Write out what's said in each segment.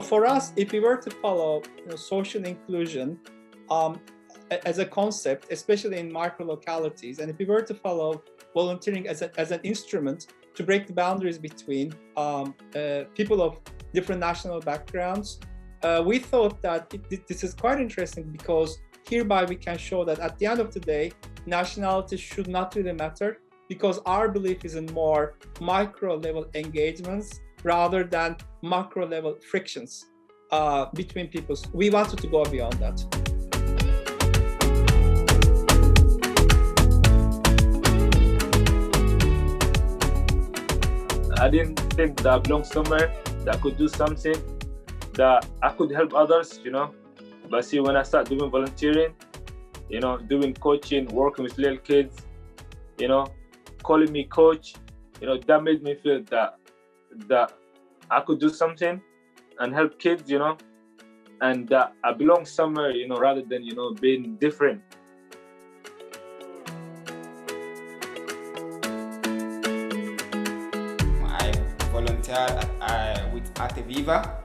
for us, if we were to follow social inclusion as a concept, especially in micro localities, and if we were to follow volunteering as an instrument to break the boundaries between people of different national backgrounds, we thought that this is quite interesting, because hereby we can show that at the end of the day, nationality should not really matter, because our belief is in more micro level engagements rather than macro level frictions between peoples. We wanted to go beyond that. I didn't think that I belonged somewhere, that I could do something, that I could help others, But see, when I start doing volunteering, doing coaching, working with little kids, calling me coach, that made me feel that I could do something and help kids, and that I belong somewhere, rather than, being different. I volunteered with Arte Viva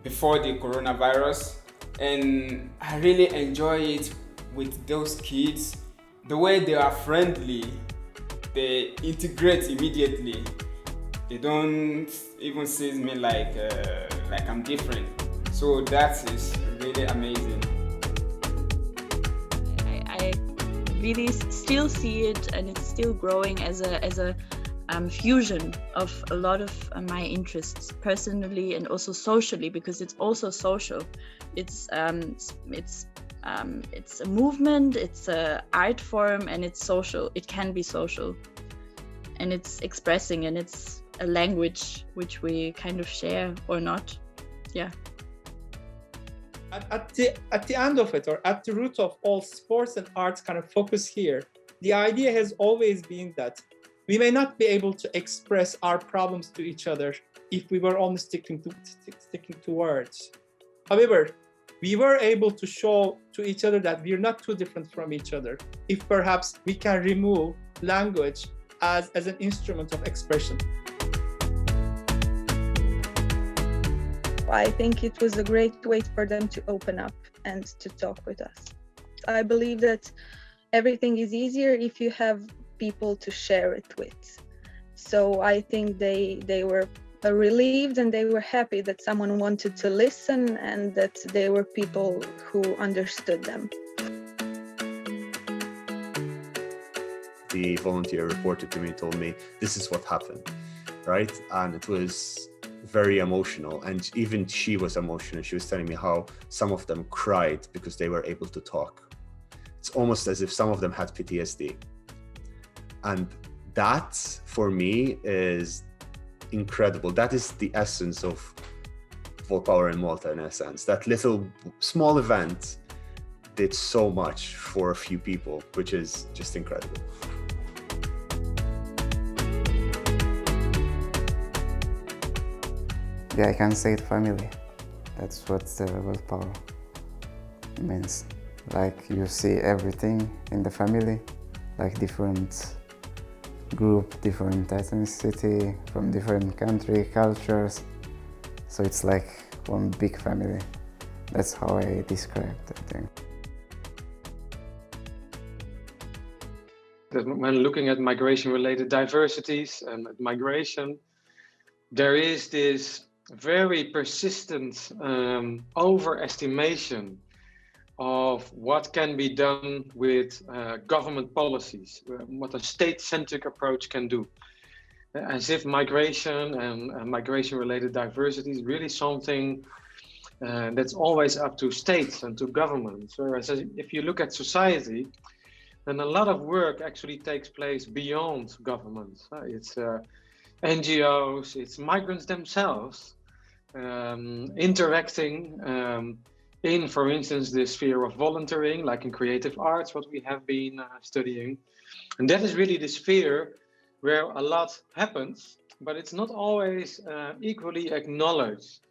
before the coronavirus, and I really enjoy it with those kids. The way they are friendly, they integrate immediately. They don't even see me like I'm different. So that is really amazing. I really still see it, and it's still growing as a fusion of a lot of my interests personally and also socially, because it's also social. It's a movement, it's a art form, and it's social. It can be social, and it's expressing, and it's a language which we kind of share or not. Yeah. At the end of it, or at the root of all sports and arts kind of focus here, the idea has always been that we may not be able to express our problems to each other if we were only sticking to words. However, we were able to show to each other that we're not too different from each other, if perhaps we can remove language as an instrument of expression. I think it was a great way for them to open up and to talk with us. I believe that everything is easier if you have people to share it with. So I think they were relieved, and they were happy that someone wanted to listen, and that there were people who understood them. The volunteer reported to me, told me, this is what happened, right? And it was very emotional, and even she was emotional. She was telling me how some of them cried because they were able to talk. It's almost as if some of them had PTSD. And that, for me, is incredible. That is the essence of Volpower in Malta, in a sense. That little small event did so much for a few people, which is just incredible. Yeah, I can say it family. That's what Volpower means. Like, you see everything in the family, like different group, different ethnicity, from different country, cultures. So it's like one big family. That's how I describe the thing. When looking at migration-related diversities and migration, there is this very persistent overestimation of what can be done with government policies, what a state-centric approach can do. As if migration and migration-related diversity is really something that's always up to states and to governments. Whereas if you look at society, then a lot of work actually takes place beyond governments. It's NGOs, it's migrants themselves interacting in, for instance, the sphere of volunteering, like in creative arts, what we have been studying. And that is really the sphere where a lot happens, but it's not always equally acknowledged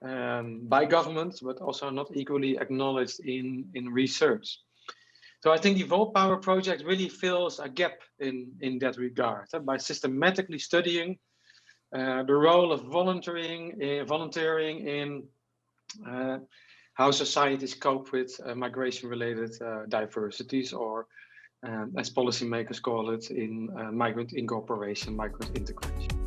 by governments, but also not equally acknowledged in research. So I think the Volpower project really fills a gap in that regard, by systematically studying the role of volunteering in how societies cope with migration-related diversities, or as policymakers call it, in migrant incorporation, migrant integration.